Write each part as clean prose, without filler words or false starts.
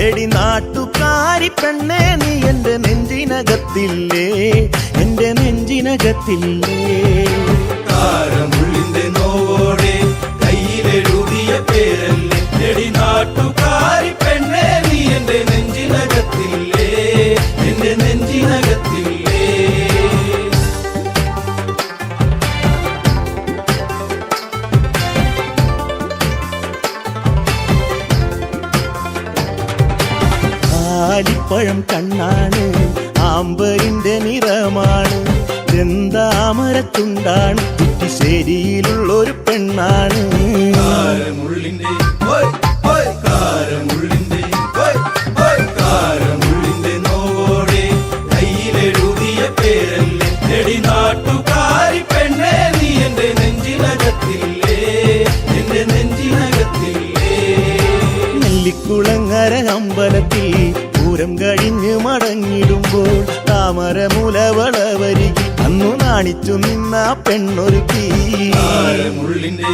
എടി നാട്ടുകാരി പെണ്ണേ നീ എന്റെ നെഞ്ചിനകത്തില്ലേ, എന്റെ നെഞ്ചിനകത്തില്ലേ. കാരമുള്ളിന്റെ നോവോടെ കയ്യിലെഴുതിയ പേരല്ലേ, എടി നാട്ടുകാരി പെണ്ണേ നീ എന്റെ നെഞ്ചിനകത്തില്ലേ, എന്റെ നെഞ്ചിനകത്തില്ലേ. ആലിപ്പഴം കണ്ണാണ്, ആമ്പരിന്റെ നിറമാണ്, ചെന്താമരത്തുണ്ടാണ്, കുറ്റിശ്ശേരിയിലുള്ളൊരു പെണ്ണാണ്. കാരമുള്ളിന്റെ കാരമുള്ളിന്റെ കാരമുള്ളിന്റെ നോവോടെ കയ്യിലെഴുതിയ പേരല്ലേ, എടി നാട്ടുകാരി പെണ്ണേ നീ എന്റെ നെഞ്ചിനകത്തില്ലേ, എന്റെ നെഞ്ചിനകത്തില്ലേ. നെല്ലിക്കുളങ്ങര അമ്പലത്തിൽ പൂരം കഴിഞ്ഞ് മടങ്ങിടുമ്പോൾ താമരമുലവളവരികിൽ അന്നു നാണിച്ചു നിന്ന പെണ്ണൊരുക്കി. കാരമുള്ളിന്റെ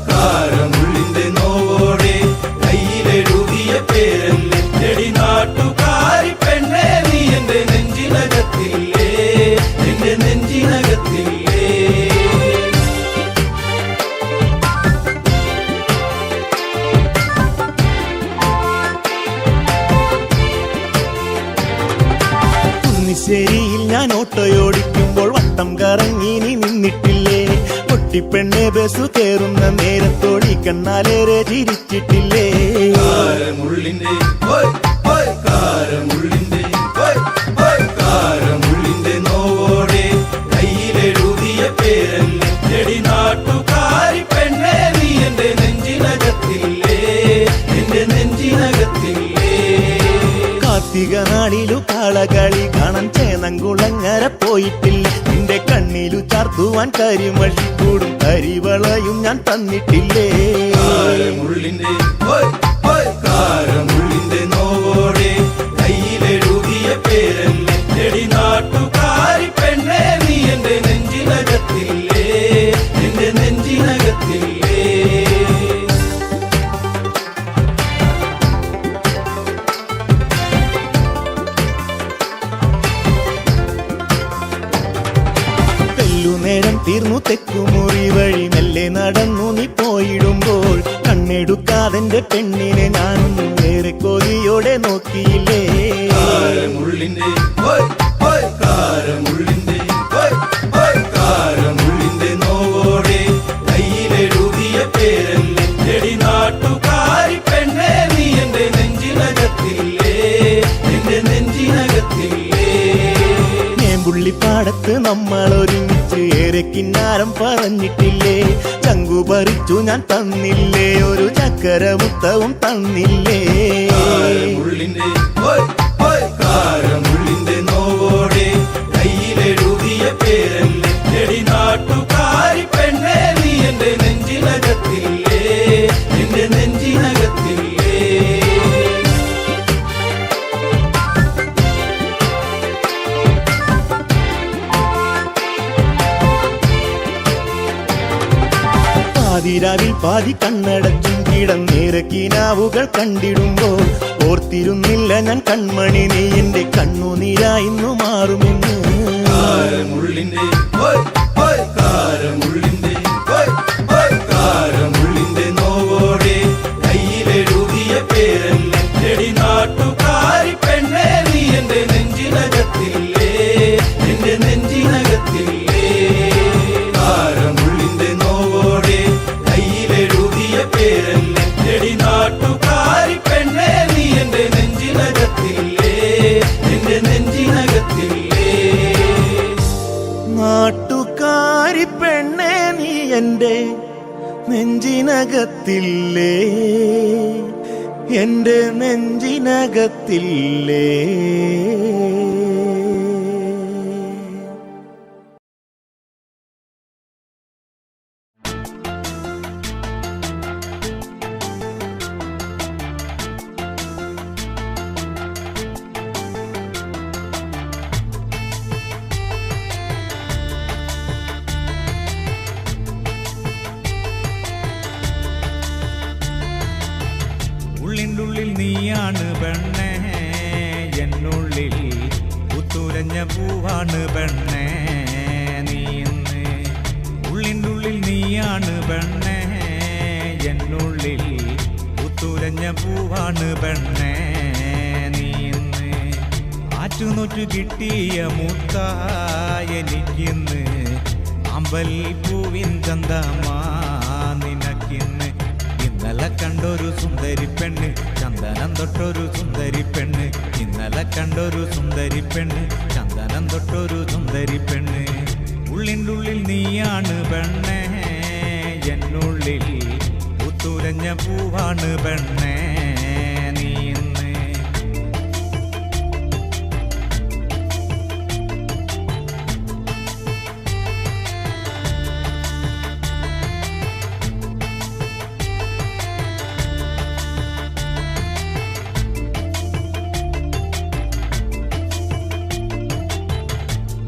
കാരമുള്ളിന്റെ നോവോടെ കയ്യിലെഴുതിയ പേരല്ലേ, എടി നാട്ടുകാരി പെണ്ണേ നീ എന്റെ നെഞ്ചിനകത്തില്ലേ, എന്റെ നെഞ്ചിനകത്തില്ലേ. കുന്നിശ്ശേരിയിൽ ഞാൻ ഓട്ടോയോടിക്കുമ്പോൾ വട്ടം കറങ്ങി നീ നിന്നിട്ടില്ലേ, പൊട്ടിപ്പെണ്ണെ ബസ് കയറുന്ന നേരത്തോടി കണ്ണാലേറെ ചിരിച്ചിട്ടില്ലേ. കാരമുള്ളിന്റെ കാരമുള്ളിന്റെ കാരമുള്ളിന്റെ നോവോടെ കയ്യിലെഴുതിയ പേരല്ലേ, എടി നാട്ടുകാരി പെണ്ണേ നീ എന്റെ നെഞ്ചിനകത്തില്ലേ, എന്റെ നെഞ്ചിനകത്തില്ലേ. കാർത്തിക നാളിലു കാളകളി കാണാൻ ചേനങ്കുളങ്ങര പോയിട്ടില്ല, നിന്റെ കണ്ണിലു ചാർത്തുവാൻ കരിമഷിക്കൂടും കരിവളയും ഞാൻ തന്നിട്ടില്ലേ. കാരമുള്ളിന്റെ കാരമുള്ളിന്റെ നോവോടെ കയ്യിലെഴുതിയ പേരല്ലേ, എടി നാട്ടുകാരി പെണ്ണേ നീ എന്റെ നെഞ്ചിനകത്തില്ലേ, എന്റെ നെഞ്ചിനകത്തില്ലേ. നേരം തീർന്നു തെക്കുമുറി വഴി മെല്ലെ നടന്നു നീ പോയിടുമ്പോൾ കണ്ണെടുക്കാതെന്റെ പെണ്ണിനെ ഞാനൊന്നും ഏറെ കൊതിയോടെ നോക്കിയില്ലേ. കാരമുള്ളിന്റെ കാരമുള്ളിന്റെ കാരമുള്ളിന്റെ നോവോടെ കയ്യിലെഴുതിയ പേരല്ലേ, എടി നാട്ടുകാരി പെണ്ണേ നീ എന്റെ നെഞ്ചിനകത്തില്ലേ, എന്റെ നെഞ്ചിനകത്തില്ലേ. പുള്ളിപ്പാടത്ത് നമ്മൾ ഒരുമിച്ച് ഏറെ കിന്നാരം പറഞ്ഞിട്ടില്ലേ, ചങ്കു പറിച്ചു ഞാൻ തന്നില്ലേ, ഒരു ചക്കരമുത്തവും തന്നില്ലേ. കാരമുള്ളിന്റെ കാരമുള്ളിന്റെ നോവോടെ കയ്യിലെഴുതിയ പേരല്ലേ, എടി നാട്ടുകാരി പെണ്ണേ നീ എന്റെ നെഞ്ചിനകത്തില്ലേ, എന്റെ നെഞ്ചിനകത്തില്ലേ. പാതിരാവിൽ പാതി കണ്ണടച്ചും കിടന്നേറെ കിനാവുകൾ കണ്ടിടുമ്പോൾ ഓർത്തിരുന്നില്ല ഞാൻ കൺമണി നീ എന്റെ കണ്ണുനീരായിന്നു മാറുമെന്ന്. കാരമുള്ളിന്റെ കാരമുള്ളിന്റെ കാരമുള്ളിന്റെ നോവോടെ കയ്യിലെഴുതിയ പേരല്ലേ, എടി നാട്ടുകാരി പെണ്ണേ നീ എന്റെ നെഞ്ചിനകത്തില്ലേ, എന്റെ നെഞ്ചിനകത്തില്ലേ. കാരമുള്ളിന്റെ നോവോടെ കയ്യിലെഴുതിയ പേരല്ലേ, എടി നാട്ടുകാരി പെണ്ണേ നീ എന്റെ നെഞ്ചിനകത്തില്ലേ, എന്റെ നെഞ്ചിനകത്തില്ലേ. നാട്ടുകാരി പെണ്ണേ നീ എന്റെ നെഞ്ചിനകത്തില്ലേ, എന്റെ നെഞ്ചിനകത്തില്ലേ. പൂവാണ് പെണ്ണേ നീ ഇന്ന്. ഉള്ളിനുള്ളിൽ നീയാണ് പെണ്ണേ എന്നുള്ളിൽ പുത്തുലഞ്ഞ പൂവാണ് പെണ്ണേ നീ ഇന്ന്. ആറ്റുനോറ്റു കിട്ടിയ മുത്തായെനിക്കിന്ന് അമ്പൽ പൂവിൻ ചന്തമാ നിനക്കിന്ന്. ഇന്നലെ കണ്ടൊരു സുന്ദരി പെണ്ണ് ചന്ദനം തൊട്ടൊരു സുന്ദരി പെണ്ണ്. ഇന്നലെ കണ്ടൊരു സുന്ദരി പെണ്ണ് ചന്ദനം തൊട്ടൊരു സുന്ദരി പെണ്ണ്. ഉള്ളിൻ്റെ ഉള്ളിൽ നീയാണ് പെണ്ണേ എന്നുള്ളിൽ പുത്തുലഞ്ഞ പൂവാണ് പെണ്ണേ നീ ഇന്ന്.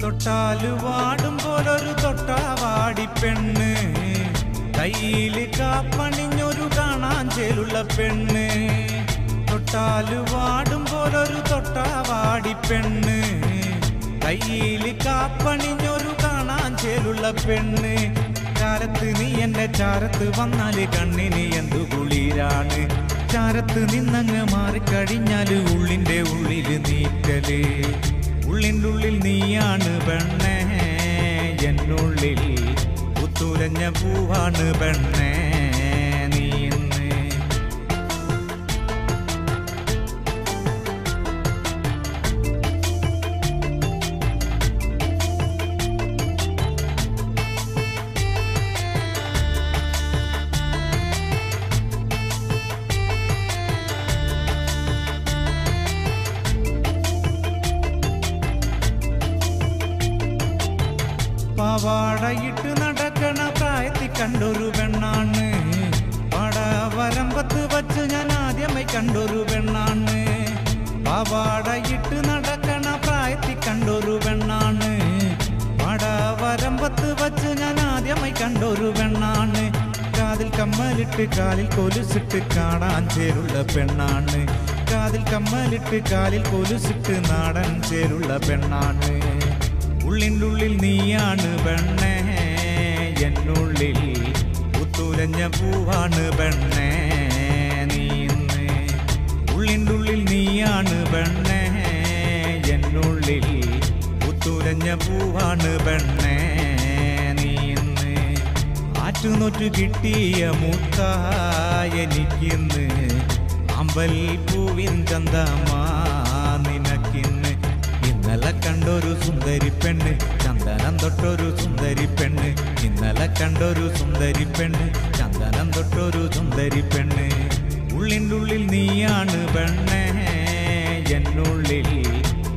തൊട്ടാല് വാടും പോലൊരു തൊട്ടാവാടി പെണ്ണ്. കയ്യില് കാപ്പണിഞ്ഞൊരു കാണാൻ ചേലുള്ള പെണ്ണ്. തൊട്ടാല് വാടും പോലൊരു തൊട്ടാവാടി പെണ്ണ്. കയ്യില് കാപ്പണിഞ്ഞൊരു കാണാൻ ചേലുള്ള പെണ്ണ്. ചാരത്ത് നീ എന്റെ ചാരത്ത് വന്നാല് കണ്ണിന് എന്തു കുളിരാണ്. ചാരത്ത് നിന്നങ്ങ് മാറിക്കഴിഞ്ഞാല് ഉള്ളിന്റെ ഉള്ളില് നീക്കല്. ഉള്ളിൻ്റെ ഉള്ളിൽ നീയാണ് പെണ്ണേ എന്നുള്ളിൽ പുത്തുലഞ്ഞ പൂവാണ് പെണ്ണേ നീ ഇന്ന്. പാവാടയിട്ട് നടക്കണ പ്രായത്തിൽ കണ്ടൊരു പെണ്ണാണ്. പാടവരമ്പത്ത് വച്ച് ഞാൻ ആദ്യമായി കണ്ടൊരു പെണ്ണാണ്. പാവാടയിട്ട് നടക്കണ പ്രായത്തിൽ കണ്ടൊരു പെണ്ണാണ്. പാടവരമ്പത്ത് വച്ച് ഞാൻ ആദ്യമായി കണ്ടൊരു പെണ്ണാണ്. കാതിൽ കമ്മലിട്ട് കാലിൽ കൊലുസിട്ട് കാണാൻ ചേരുള്ള പെണ്ണാണ്. കാതിൽ കമ്മലിട്ട് കാലിൽ കൊലുസിട്ട് നാടൻ ചേരുള്ള പെണ്ണാണ്. ഉള്ളിൻ്റെ ഉള്ളിൽ നീയാണ് പെണ്ണേ എന്നുള്ളിൽ പുത്തുലഞ്ഞ പൂവാണ് പെണ്ണേ നീ ഇന്ന്. ഉള്ളിൻ്റെ ഉള്ളിൽ നീയാണ് പെണ്ണേ എന്നുള്ളിൽ പുത്തുലഞ്ഞ പൂവാണ് പെണ്ണേ നീ ഇന്ന്. ആറ്റുനോറ്റു കിട്ടിയ മുത്തായെനിക്കിന്ന് അമ്പൽ പൂവിൻ ചന്തമാ നിനക്കിന്ന്. ഇന്നലെ കണ്ടൊരു സുന്ദരി പെണ്ണ് ചന്ദനം തൊട്ടൊരു സുന്ദരി പെണ്ണ്. ഇന്നലെ കണ്ടൊരു സുന്ദരി പെണ്ണ് ചന്ദനം തൊട്ടൊരു സുന്ദരി പെണ്ണ്. ഉള്ളിൻ്റെ ഉള്ളിൽ നീയാണ് പെണ്ണേ എന്നുള്ളിൽ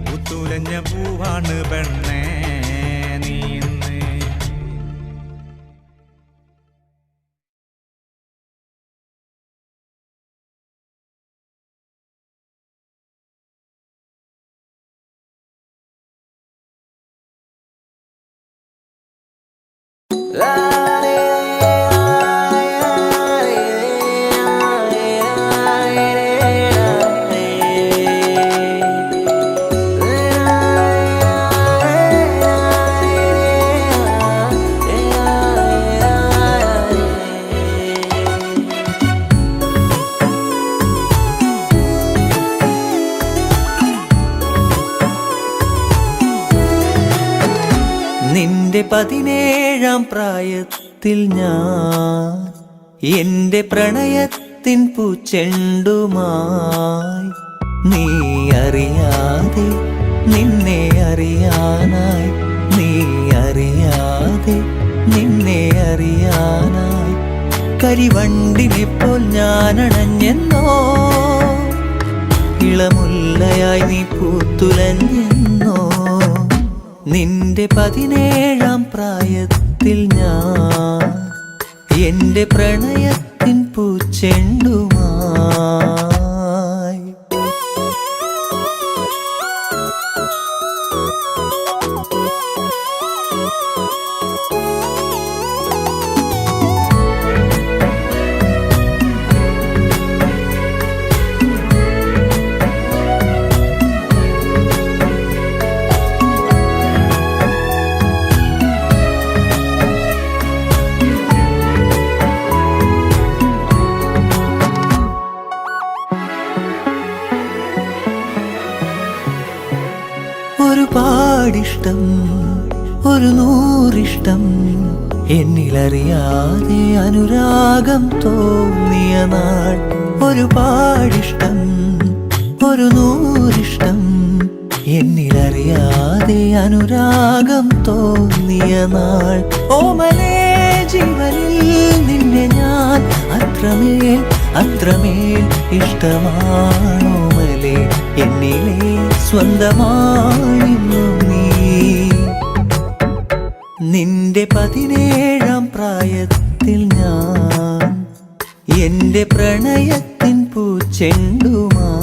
പുത്തുലഞ്ഞ പൂവാണ് പെണ്ണേ നീ ഇന്ന്. നിന്റെ 17-ാം പ്രായത്തിൽ ഞാൻ എന്റെ പ്രണയത്തിൻ പൂച്ചെണ്ടുമായി നീ അറിയാതെ നിന്നെ അറിയാനായി നീ അറിയാതെ നിന്നെ അറിയാനായി കരിവണ്ടിനെപ്പോൾ ഞാനണഞ്ഞെന്നോ ഇളമുല്ലയായി നീ പൂത്തുലഞ്ഞെന്നോ നിന്റെ 17-ാം പ്രായത്തിൽ ഞാൻ എന്റെ പ്രണയത്തിൻ പൂച്ചെണ്ടുമായി പാടിഷ്ടം ഒരു നൂറിഷ്ടം എന്നിലറിയാതെ അനുരാഗം തോന്നിയ നാൾ ഒരുപാടിഷ്ടം ഒരു നൂറിഷ്ടം എന്നിലറിയാതെ അനുരാഗം തോന്നിയ നാൾ ഓമലേ ജീവനിൽ നിന്നെ ഞാൻ അത്രമേൽ അത്രമേൽ ഇഷ്ടമാണോമലേ എന്നിലെ സ്വന്തമായിരുന്നു നീ നിന്റെ 17-ാം പ്രായത്തിൽ ഞാൻ എന്റെ പ്രണയത്തിൻ പൂച്ചെണ്ടുമായി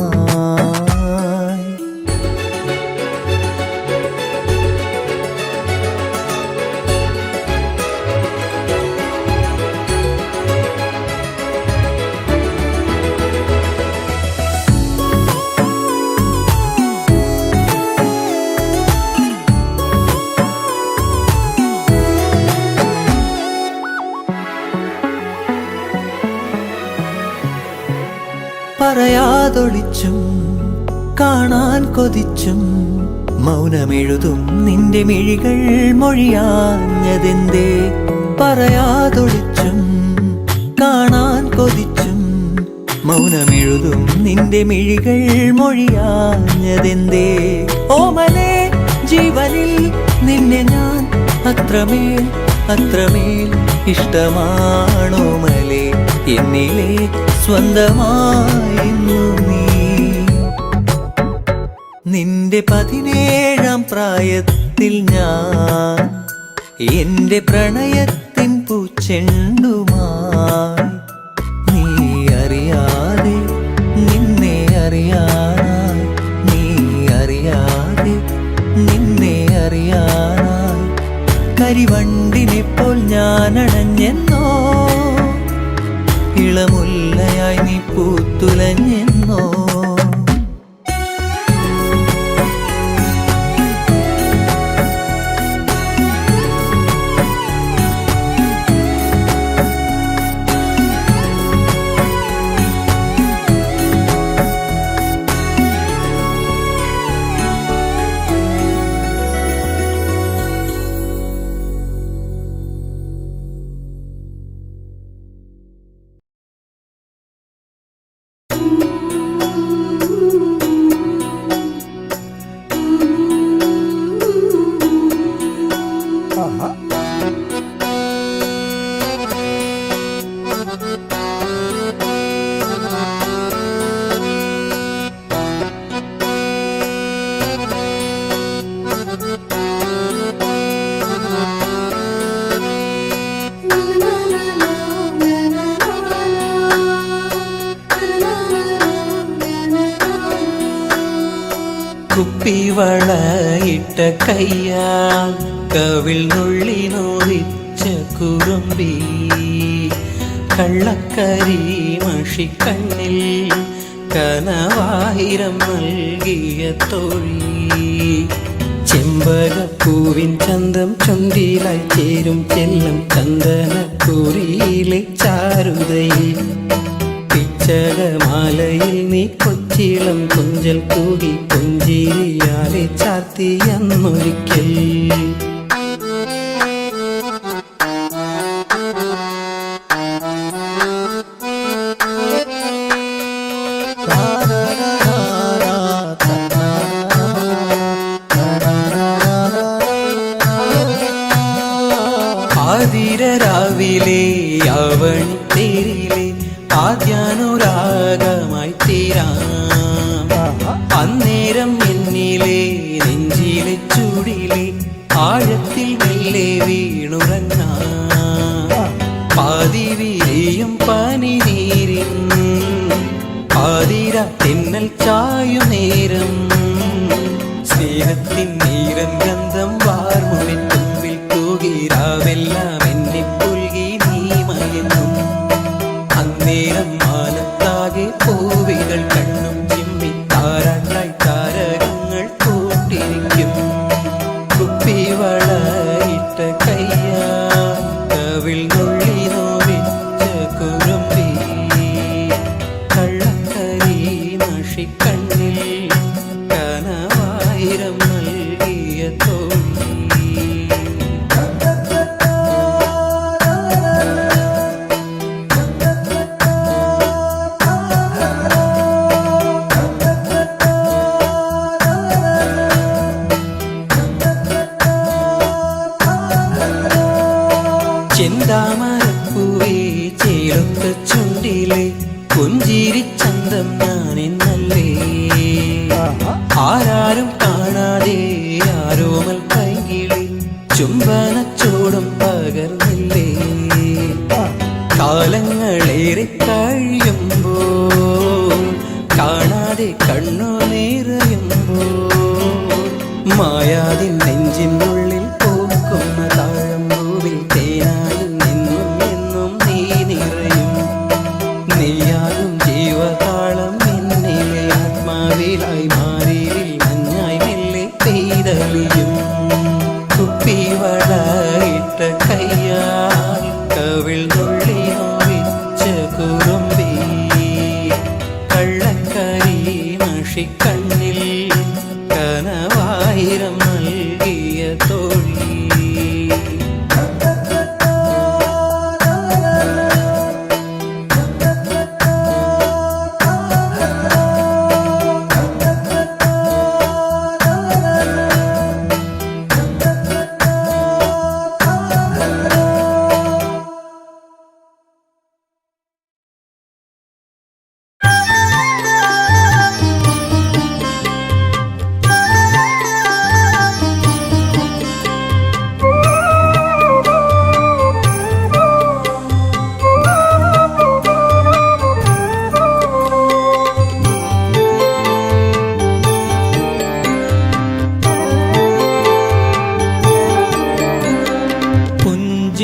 പറയാതൊളിച്ചും കാണാൻ കൊതിച്ചും മൗനമെഴുതും നിന്റെ മിഴികൾ മൊഴിയാഞ്ഞതെന്തേ പറയാതൊളിച്ചും കാണാൻ കൊതിച്ചും മൗനമെഴുതും നിന്റെ മിഴികൾ മൊഴിയാഞ്ഞതെന്തേ ഓമലേ ജീവനിൽ നിന്നെ ഞാൻ അത്രമേൽ അത്രമേൽ ഇഷ്ടമാണോമലേ എന്നിലെ സ്വന്തമായിരുന്നു നീ നിന്റെ 17-ാം പ്രായത്തിൽ ഞാൻ എന്റെ പ്രണയത്തിൻ പൂച്ചെണ്ടുമായി നീ അറിയാതെ നിന്നെ അറിയാനായി നീ അറിയാതെ നിന്നെ അറിയാനായി കരിവണ്ടിനെപ്പോൾ ഞാൻ അണഞ്ഞെന്നോ ഇളമുല്ലയായി നീ പൂത്തുലഞ്ഞെന്നോ കുപ്പിവളയിട്ട കയ്യാൽ കവിൾ നുള്ളി നോവിച്ച കുറുമ്പി കള്ളക്കരി മഷിക്കണ്ണിൽ കനവായിരം നൽകിയ തോഴി ചെമ്പകപ്പൂവിൻ ചന്തം ചുണ്ടിലായി ചേരും ചെല്ലം ചന്ദനക്കുറിയിലെ ചാരുതയിൽ പിച്ചകമാലയിൽ നീ കൊച്ചിളം കൊഞ്ചൽ കൂകി പുഞ്ചിരിയാലെ ചാർത്തിയെന്നൊരിക്കൽ ആതിരരാവിലെ അവണി തേരിലെ ആദ്യാനുരാഗമായി തീരാം അന്നേരം എന്നിലെ നെഞ്ചിലെ ചൂടിലെ ആഴത്തിൽ മെല്ലെ വീണുറങ്ങാം പാതി വിരിയും പനി നീരിൻ ആതിര തെന്നൽ ചായു നേരം സ്നേഹത്തിൻ നീരൻ ഗന്ധം വാർമുവിൻ തുമ്പിൽ തൂകിരാവെല്ലാം എന്നെ പുൽകി നീ മയങ്ങും അന്നേരം മാനത്താകെ പൂവികൾ കണ്ണും ചിമ്മി താരാട്ടായി താരകങ്ങൾ കൂട്ടിരിക്കും കുപ്പിവളയിട്ട കയ്യാ കവിൾ നുള്ളി നോവിച്ച കുറുമ്പി കള്ളക്കരി മഷി ചെന്താമരപ്പൂവേ ചേലൊത്ത ചുണ്ടിലെ പുഞ്ചിരിച്ചന്തം ഞാനെന്നല്ലേ ആരാരും കാണാതെ ആരോമൽ കൈകിളി ചുംബനച്ചൂടും പകർന്നില്ലേ കാലങ്ങളേറെ കഴിയുമ്പോൾ കാണാതെ കണ്ണു നിറയുമ്പോൾ മായാതിൻ നെഞ്ചിനുള്ളിൽ പൂക്കുന്ന താഴമ്പൂവിൽ തേനായി നിന്നും എന്നും നീ നിറയും നീയാകും ജീവതാളം എന്നിലെ ആത്മാവിലായി മാറിയിൽ മഞ്ഞായി മെല്ലെ പെയ്തളിയും കുപ്പിവളയിട്ട കയ്യാൽ കവിൾ നുള്ളി നോവിച്ച കുറുമ്പി കള്ളക്കരി മഷിക്കണ്ണിൽ കനവായിരം നൽകിയ തോഴി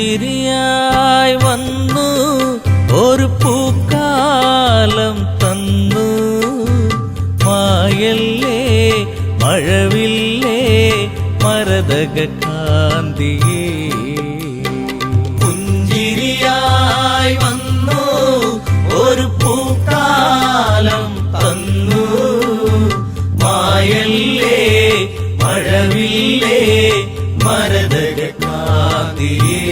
പുഞ്ചിരിയായി വന്നു ഒരു പൂക്കാലം തന്നു മായല്ലേ മഴവില്ലേ മരതക കാന്തിയേ പുഞ്ചിരിയായി വന്നു ഒരു പൂക്കാലം തന്നു മായല്ലേ മഴവില്ലേ മരതക കാന്തിയേ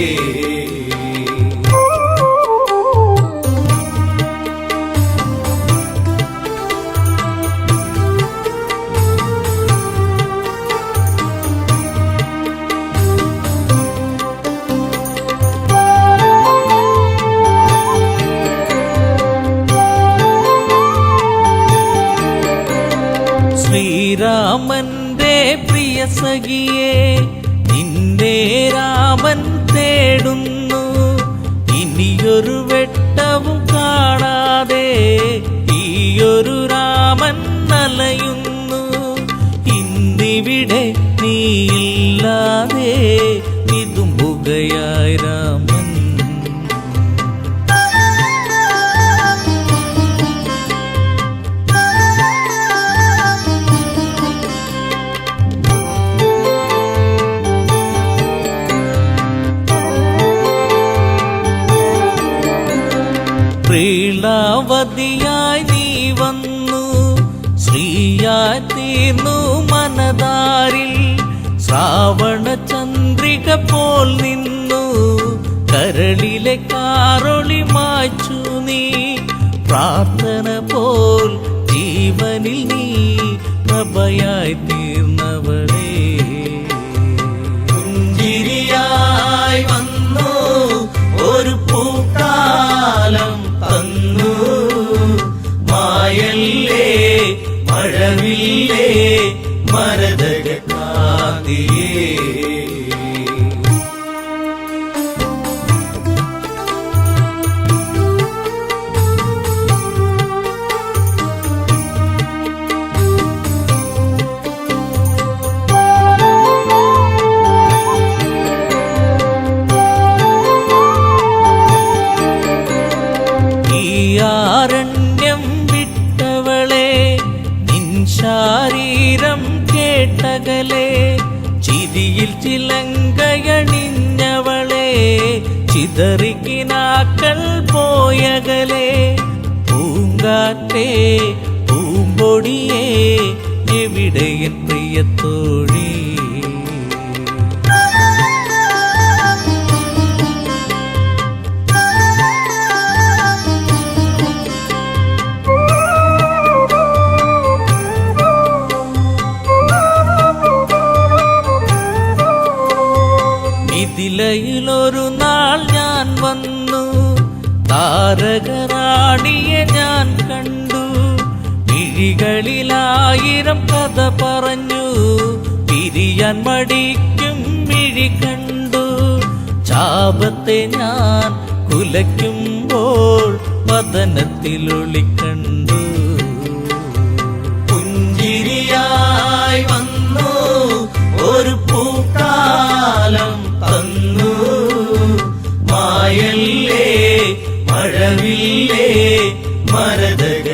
ശ്രീരാമന്റെ പ്രിയ സഖിയെ നിന്നെ രാമൻ തേടുന്നു ഇനിയൊരു വെട്ടവും കാണാതെ ഈയൊരു രാമൻ അലയുന്നു ഇന്നിവിടെ നീയില്ലാതെ നിതുമ്പുകയായി രാമൻ പ്രീളാവതിയായി നീ വന്നു ശ്രീയായി തീർന്നു മനതാരിൽ ശ്രാവണ ചന്ദ്രിക പോൽ നിന്നു കരളിലെ കാറൊളി മായ്ച്ചു നീ പ്രാർത്ഥന പോൽ ജീവനിൽ നീ പ്രഭയായി തീർന്നവളേ പുഞ്ചിരിയായി വന്നു ഒരു പൂക്കാലം തന്നു മായല്ലേ മഴവില്ലേ മരതക കാന്തിയേ ആരണ്യം വിട്ടവളെ നിൻ ശാരീരം കേട്ടകലെ ചിരിയിൽ ചിലങ്കയണിഞ്ഞവളെ ചിതറിക്കിനാക്കൾ പോയകലെ പൂങ്കാറ്റേ പൂമ്പൊടിയേ എവിടെയൻ പ്രിയത്തോഴി ഇതിലയിലൊരു നാൾ ഞാൻ വന്നു. താരകറാണിയെ ഞാൻ കണ്ടു. മിഴികളിലായിരം കഥ പറഞ്ഞു. പിരിയാൻ മടിക്കും മിഴി കണ്ടു. ചാപത്തെ ഞാൻ കുലയ്ക്കുമ്പോൾ വദനത്തിലൊളിക്കണ്ടു. പുഞ്ചിരിയായി വന്നു ഒരു പൂക്കാലം തന്നു. മായല്ലേ മഴവില്ലേ മരതകാതിയേ.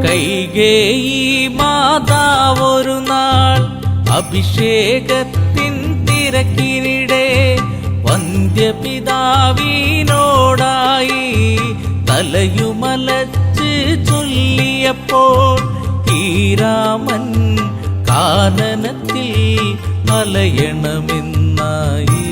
കൈകേയി മാതാവൊരു നാൾ അഭിഷേകത്തിൻ തിരക്കിനിടെ വന്ധ്യപിതാവിനോടായി തലയുമലച്ച് ചൊല്ലിയപ്പോൾ ശ്രീരാമൻ കാനനത്തിൽ അലയണമെന്നായി.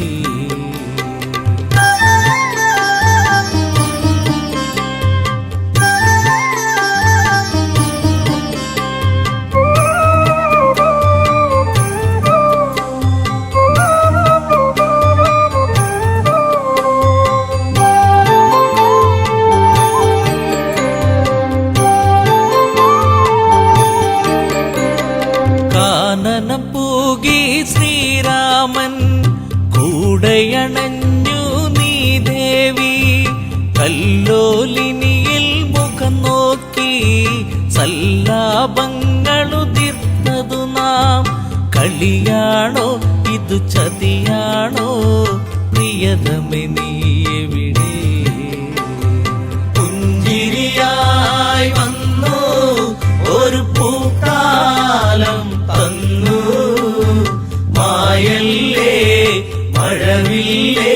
കാനനം പൂകി ശ്രീരാമൻ കൂടയണഞ്ഞു നീ ദേവി. കല്ലോലിനിയിൽ മുഖം നോക്കി സല്ലാപങ്ങളുതിർത്തതു നാം. കളിയാണോ ഇതു ചതിയാണോ പ്രിയതമേ നീ എവിടെ? പുഞ്ചിരിയായി വന്നു ഒരു പൂക്കാലം തന്നു. മായല്ലേ മഴവില്ലേ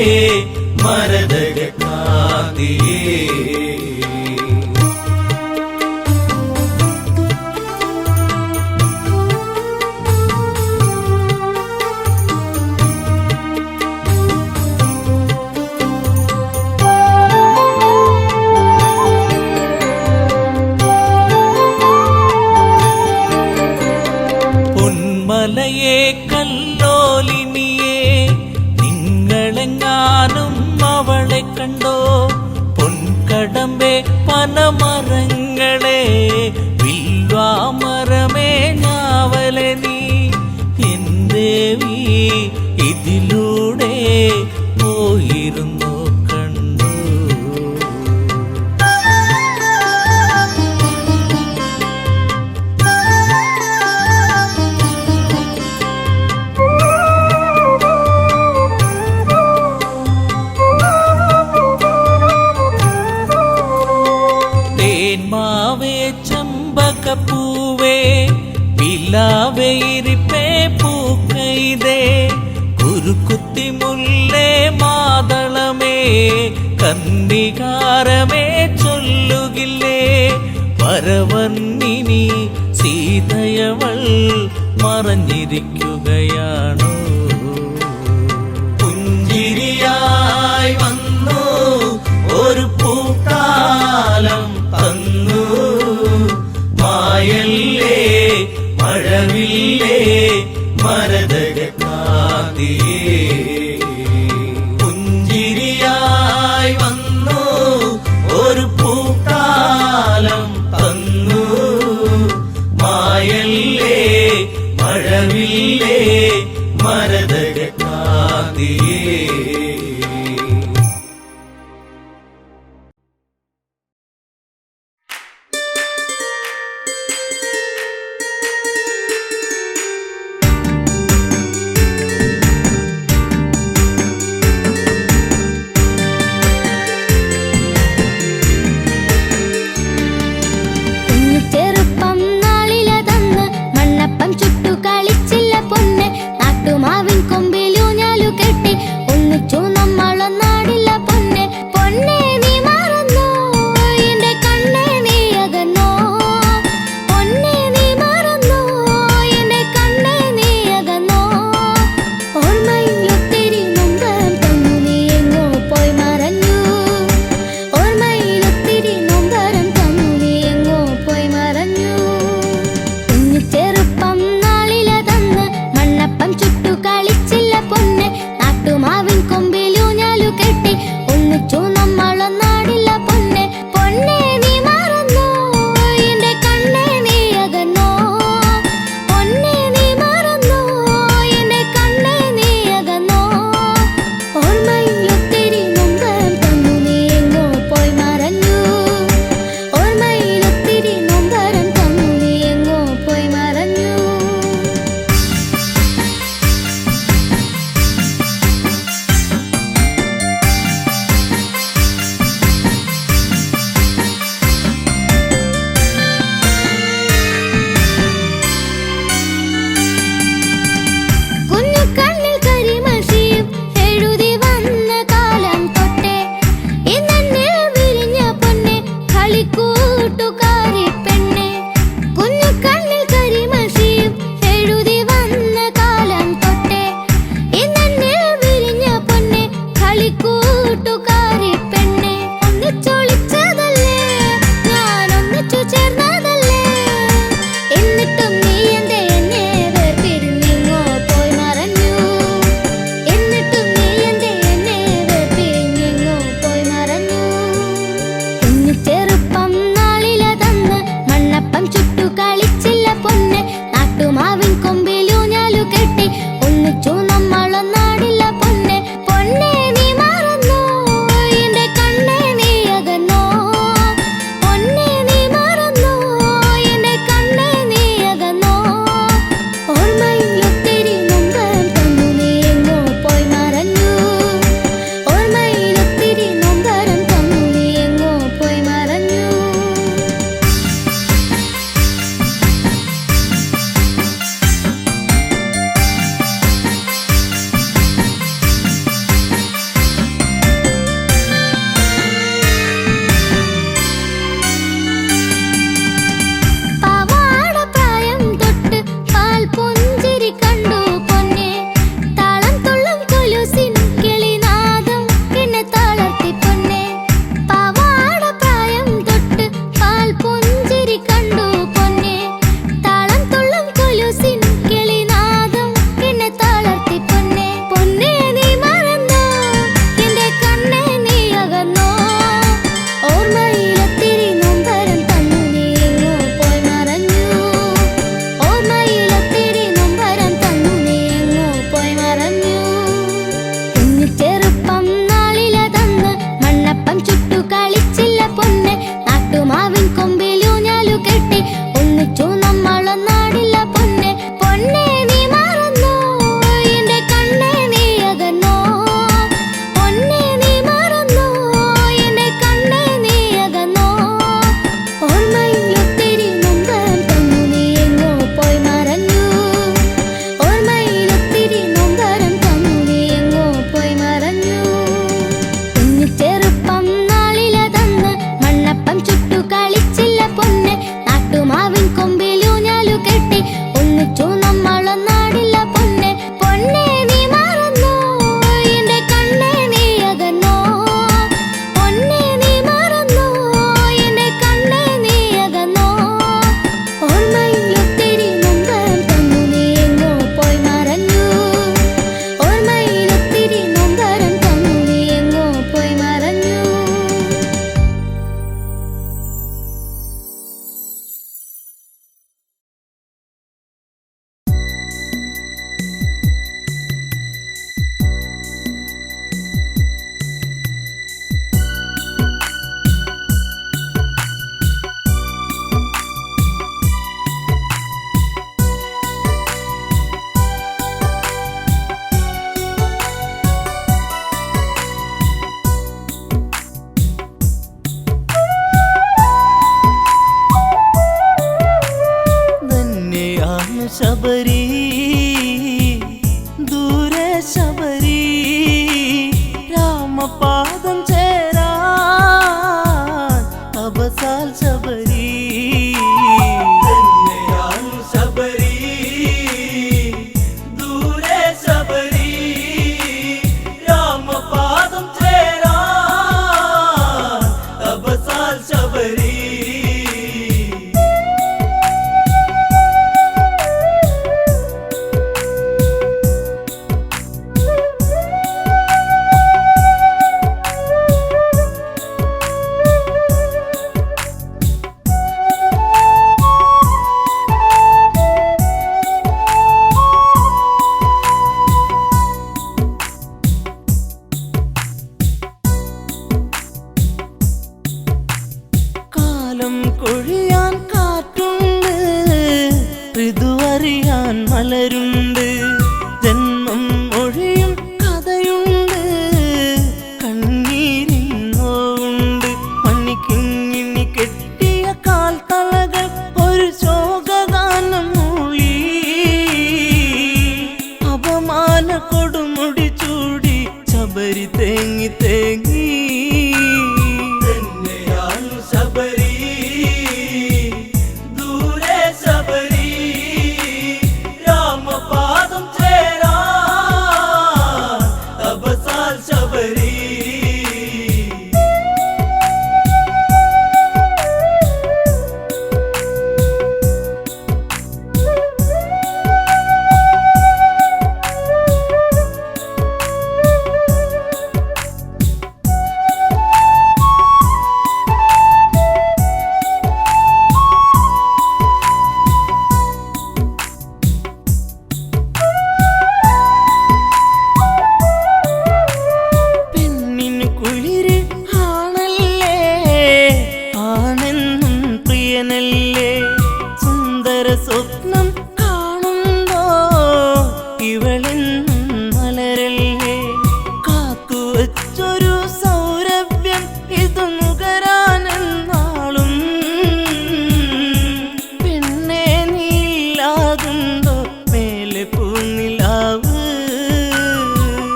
മരതകാതിയേ. പൊന്മലയെ കല്ലോലിനിയെ നിങ്ങളെങ്ങാനും അവളെ കണ്ടോ? പൊൻകടമ്പെ പനമരങ്ങളെ വില്വാമരമേ ഞാവലെ നീ. എന്തേവി ഇതിലൂടെ പോയിരുന്നു കണ്ടു. തേന്മാവേ ചമ്പകപ്പൂവേ പിലാവേ ഇരിപ്പേ പൂക്കൈതേ. കുരുക്കുത്തി മുല്ലേ മാതളമേ കന്ദികാരമേ ചൊല്ലുകില്ലേ? വരവർണ്ണിനി സീതയവൾ മറഞ്ഞിരിക്കുകയാണോ? പുഞ്ചിരിയായി വന്നു ഒരു പൂക്കാലം തന്നു. മായല്ലേ മഴവില്ലേ മരതകാതിയേ. പുഞ്ചിരിയായി വന്നു ഒരു പൂക്കാലം തന്നു. മായല്ലേ മഴവില്ലേ മരതകാതിയേ. ചെറുപ്പം നാളിലതന്ന് മണ്ണപ്പം ചുട്ടു കളിച്ചില്ല പൊന്ന്. നാട്ടുമാവിൻ കൊമ്പിലൂഞ്ഞാലു കെട്ടി ഒന്നിച്ചു തേങ്ങി തേങ്ങി തന്നെയാണ് ശബരി ദൂരെ ശബരി രാമപാദം ചേരാ തപസാൽ ശബരി സ്വപ്നം കാണുമ്പോ ഇവളെന്നും മലരല്ലേ കാത്തുവച്ചൊരു സൗരഭ്യം ഇത് നുകരാനെന്നാളും പെണ്ണെ നീലാകുമ്പോ മേലെ പൂനിലാവ്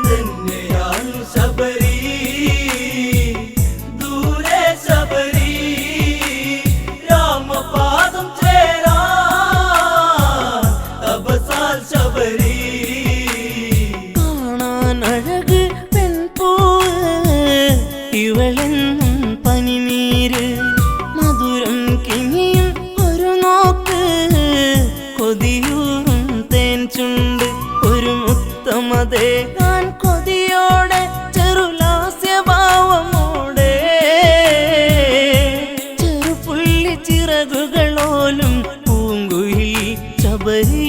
തന്നെയാണ് ശബരി ദൂരെ ശബരി രാമപാദം ചേരാ തപസാൽ ശബരി കാണാനഴക് പെൺപൂവ് ഇവളെന്നും പനിനീര് മധുരം കിനിയും ഒരു നോക്ക് കൊതിയൂറും തേൻ ചുണ്ട് ഒരു മുത്തമതേ ഞാൻ കൊതിയോടെ ചെറുലാസ്യഭാവമോടെ ചെറുപുള്ളി ചിറകുകളോലും പൂങ്കുയിൽ ശബരി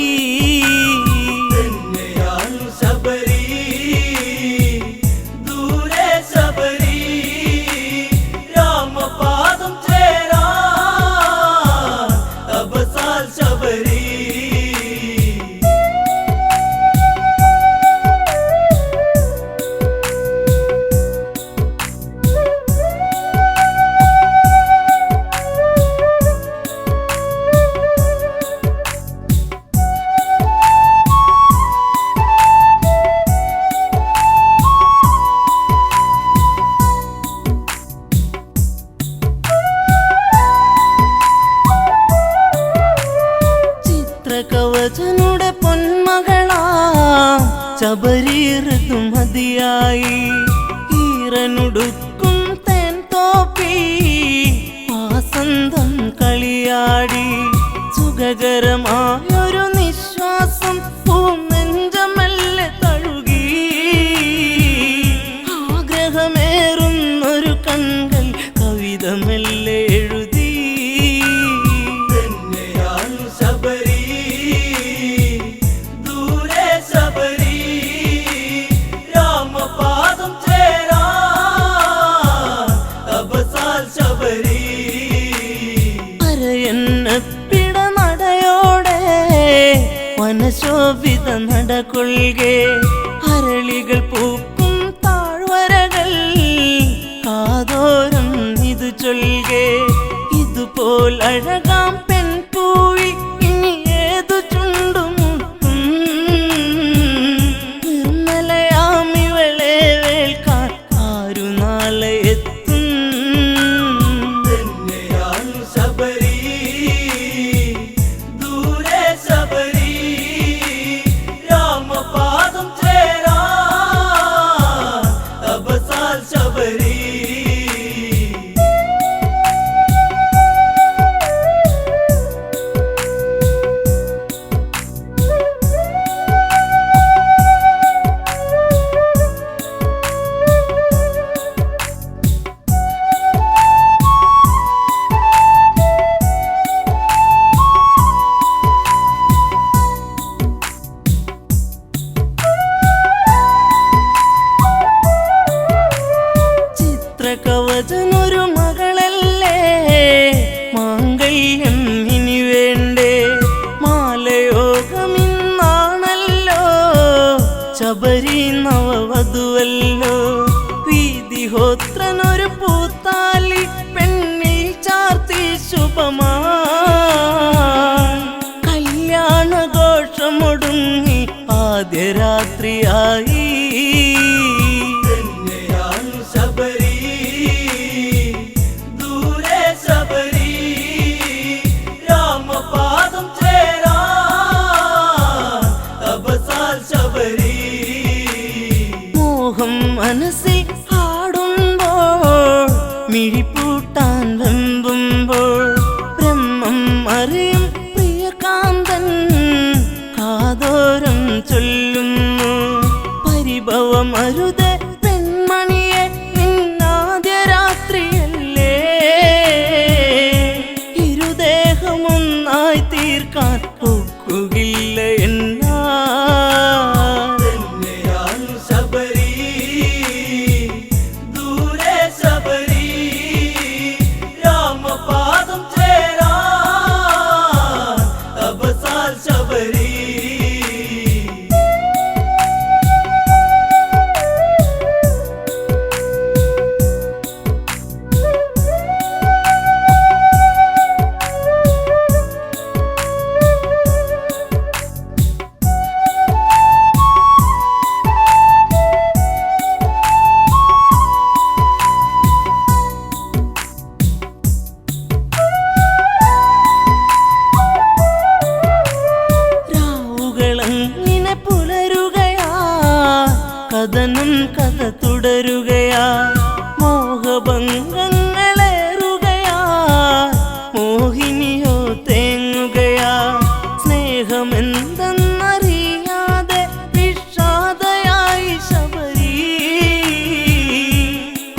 തന്നെയാണ് ശബരി ദൂരെ ശബരി രാമപാദം ചേരാ തപസാൽ ശബരി ചിത്രകവചനുടെ പൊന്മകളാ ശബരി ഋതുമതിയായി ഈറനുടുക്കും തേൻ തോപ്പി വാസന്തം കളിയാടി സുഖകരമായൊരു നിശ്വാസം പൂനെഞ്ചമല്ലെ തഴുകി ആഗ്രഹമേറുന്നൊരു കൺകൾ കവിതമല്ലേ എഴുതി തന്നെയാണ് ശബരി ദൂരെ ശബരി രാമപാദം ചേരാ തപസാൽ ശബരി അരയന്നപ്പിട നടയോടെ വനശോഭിത നടകൊള്ളുകെ അരളികൾ പൂക്കും താഴ്വരകൾ കാതോരം ഇത് ചൊൽകെ ഇതുപോലഴകാം പെൺപൂവി ഇനി ഏതു ചുണ്ടുമുട്ടും നിർമ്മലയാമിവളെ വേൽക്കാൻ ആരു നാളെ എത്തും തന്നെയാണ് ശബരി ദൂരെ ശബരി രാമപാദം ചേരാ തപസാൽ ശബരി ചിത്രകവചനൊരു മകളല്ലേ മാംഗല്യം ഇനി വേണ്ടേ മാലയോഗമിന്നാണല്ലോ ശബരി നവവധുവല്ലോ വീതിഹോത്രനൊരു പൂത്താലി പെണ്ണിൽ ചാർത്തി ശുഭമാ കല്യാണഘോഷമൊടുങ്ങി ആദ്യ രാത്രിയായി തന്നെയാണ് ശബരി മോഹം മനസ്സിൽ ആടുമ്പോൾ മിഴിപ്പൂട്ടാൻ വെമ്പുമ്പോൾ ബ്രഹ്മം അറിയും പ്രിയകാന്തൻ കാതോരം ചൊല്ലുന്നു പരിഭവമരുത് പെൺമണിയെ നിന്നാദ്യ രാത്രിയല്ലേ ഇരുദേഹമൊന്നായി തീർക്കാൻ ഒക്കുകയില്ല എന്നാ തന്നെയാണ് ശബരി ദൂരെ ശബരി രാമപാദം ചേരാൻ അബസാൽ ശബരി രാവുകളങ്ങനെ പുലരുകയാ കഥനം കഥ തുടരുകയാ മോഹഭംഗങ്ങളേറുകയാ മോഹിനിയോ തേങ്ങുകയാ സ്നേഹമെന്തെന്നറിയാതെ വിഷാദയായി ശബരി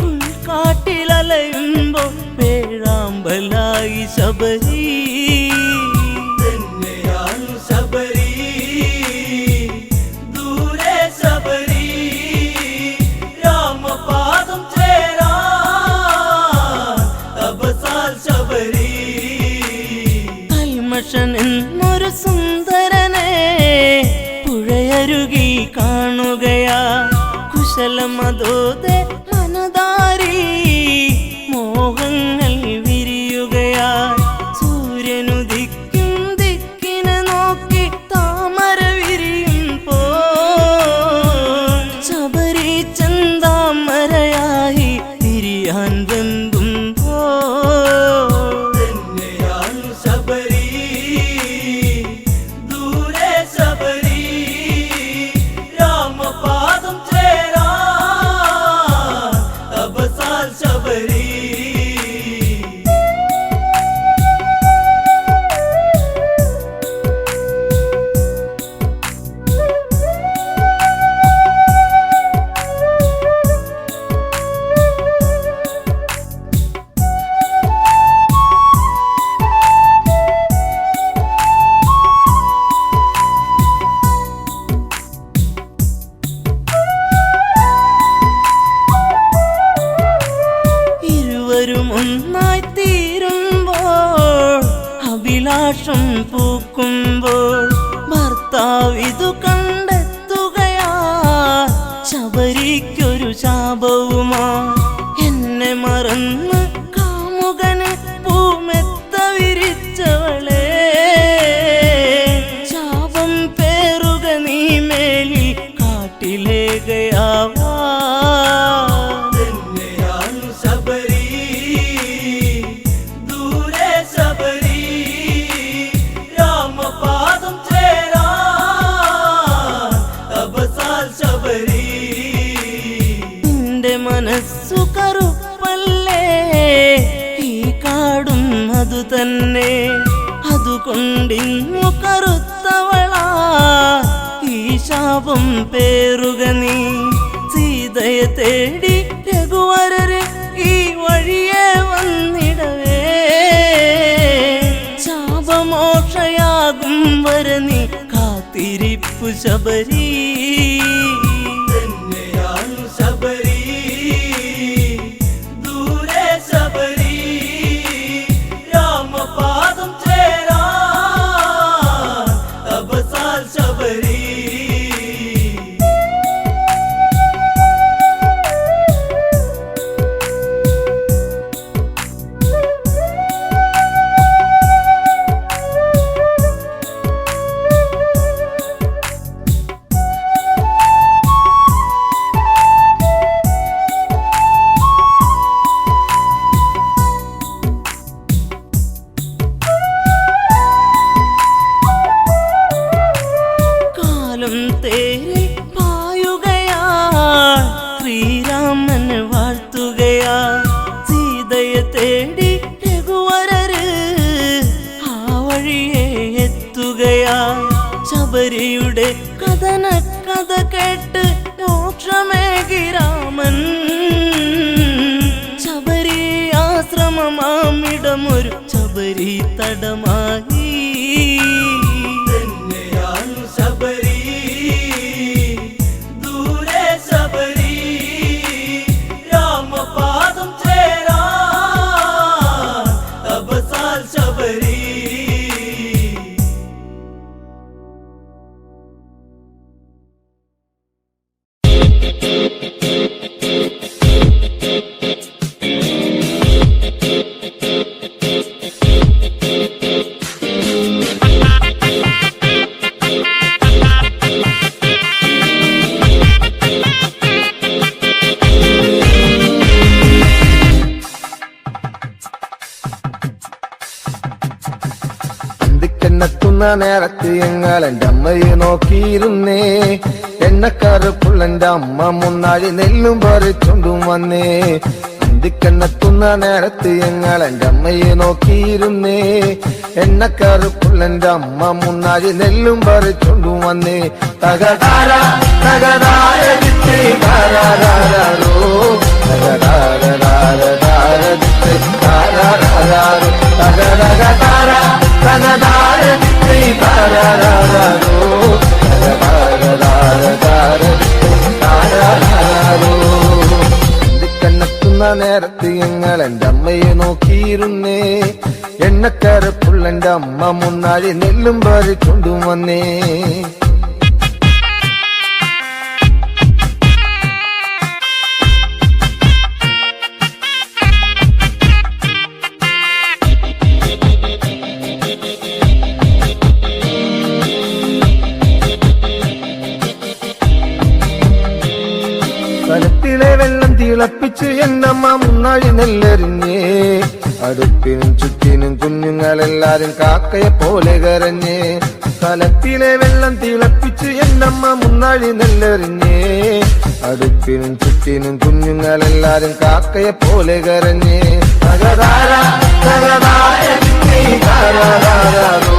ഉൾക്കാട്ടിലലയുമ്പോ പേഴാമ്പലായി ശബരി തന്നെയാണ് ശബരി ദൂരെ ശബരി രാമപാദം ചേരാൻ അബസാൽ ശബരി കൈമഷൻ എന്നൊരു സുന്ദരനെ പുഴയരുകിൽ കാണുകയാ കുശലമതോതെ മനതാരി മോഹങ്ങൾ വിരിയുകയാ സൂര്യനുദിക്കും ദിക്കിനെ നോക്കി താമര വിരിയും പോ ശബരി ചന്താമരയായി തിരിയാൻ വെമ്പും പോ തന്നെയാണ് ശബരി ദൂരെ ശബരി രാമപാദം ചേരാൻ അബസാൽ ശബരി ഇരുവരും ഒന്നായി തീരുമ്പോൾ അഭിലാഷം പൂക്കുമ്പോൾ ഭർത്താവ് ഇതു കണ്ടെത്തുകയാ ശബരിക്കൊരു ശാപവുമാ എന്നെ മറന്ന് കാമുകന് പൂമെത്ത വിരിച്ചവളെ ശാപം പേറുക നീ മേലിൽ കാട്ടിലേകയാവാ തന്നെയാണ് ശബരി ദൂരെ ശബരി രാമപാദം ചേരാൻ അബസാൽ ശബരി നിന്റെ മനസ്സു കറുപ്പല്ലേ ഈ കാടും അതു തന്നെ അതുകൊണ്ടിന്നു കറുത്തവളാ ഈ ശാപം പേറുക നീ സീതയെ തേടി രഘുവരര് ഈ വഴിയെ വന്നിടവേ ശാപമോക്ഷയാകും വരെ നീ കാത്തിരിപ്പു ശബരി തന്നെയാണ് ശബരി ദൂരെ ശബരി രാമപാദം ചേരാൻ അബസാൽ ശബരി തേരിൽ കഥന കഥ കേട്ട് മോക്ഷമേകിരാമൻ ശബരി ആശ്രമമാമിടമൊരു ശബരി തടമായി തന്നെയാണ് ശബരി ദൂരെ ശബരി രാമപാദം ചേരാ തപസാൽ ശബരി എത്തുന്ന നേരത്ത് ഞങ്ങൾ എൻ്റെ അമ്മയെ നോക്കിയിരുന്നേ എണ്ണക്കറുപ്പുള്ള എൻ്റെ അമ്മ മുന്നാഴി നെല്ലും പറിച്ചോണ്ടും വന്നേ അന്തിക്കെന്നെത്തുന്ന നേരത്ത് ഞങ്ങൾ എൻ്റെ അമ്മയെ നോക്കിയിരുന്നേ എണ്ണക്കറുപ്പുള്ള എൻ്റെ അമ്മ മുന്നാഴി നെല്ലും പറിച്ചോണ്ടും വന്നേ തകതാര തകതാര താരാരോ തകതാര തകതകതാര കണ്ണെത്തുന്ന നേരത്ത് ഞങ്ങൾ എൻ്റെ അമ്മയെ നോക്കിയിരുന്നേ എണ്ണക്കരപ്പുള്ള എൻ്റെ അമ്മ മുന്നാഴി നെല്ലും പറിച്ചോണ്ടും വന്നേ കലത്തിലെ വെള്ളം തിളപ്പിച്ച് എന്നമ്മ മുന്നാഴി നെല്ലെറിഞ്ഞേ അടുപ്പിനും ചുറ്റിനും കുഞ്ഞുങ്ങളെല്ലാരും കാക്കയെ പോലെ കരഞ്ഞേ കലത്തിലെ വെള്ളം തിളപ്പിച്ച് എന്നമ്മ മുന്നാഴി നെല്ലെറിഞ്ഞേ അടുപ്പിനും ചുറ്റിനും കുഞ്ഞുങ്ങളെല്ലാരും കാക്കയെ പോലെ കരഞ്ഞേ തകതാര തകതാര താരാരോ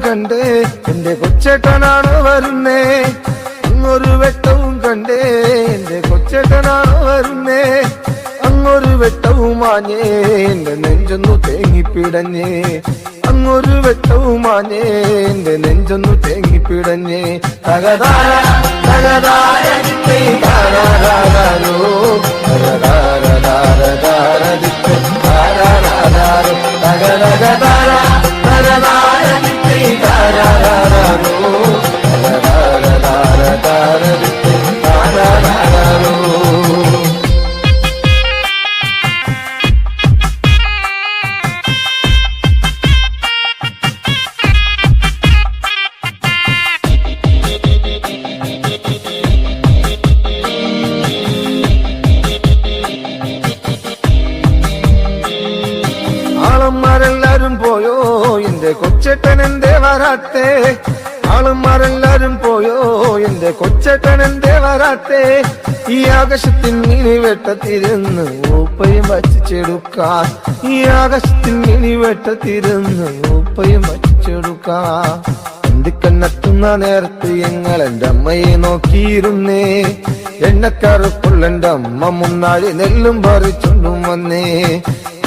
കണ്ടേ എന്റെ കൊച്ചേട്ടനാണോ വരുന്നേ അങ്ങൊരു വെട്ടവും കണ്ടേ എന്റെ കൊച്ചേട്ടനാണോ വരുന്നേ അങ്ങൊരു വെട്ടവും മാഞ്ഞേ എന്റെ നെഞ്ചൊന്നു തേങ്ങിപ്പിടഞ്ഞേ അങ്ങൊരു വെട്ടവും മാഞ്ഞേ എന്റെ നെഞ്ചൊന്നു തേങ്ങിപ്പിടഞ്ഞേ തകതാര തകതാര താരാരോ തകതകതാര ആളന്മാരെല്ലാരും പോയോ എന്റെ കൊച്ചേട്ടൻ എന്തേ വരാത്തേ ആളന്മാരെല്ലാരും പോയോ എന്റെ കൊച്ചേട്ടൻ എന്തേ വരാത്തേ ഈ ആകാശത്തിൽ ഇനി വെട്ടത്തിരുന്ന് ഊപ്പയും വച്ചിച്ചെടുക്കാൻ ഈ ആകാശത്തിൽ ഇനി വെട്ടത്തിരുന്ന് ഊപ്പയും വച്ചിച്ചെടുക്കാൻ എന്തിക്കെന്നെത്തുന്ന നേരത്ത് ഞങ്ങൾ എൻ്റെ അമ്മയെ നോക്കിയിരുന്നേ എണ്ണക്കറുപ്പുള്ള എൻ്റെ അമ്മ മുന്നാഴി നെല്ലും പറിച്ചോണ്ടും വന്നേ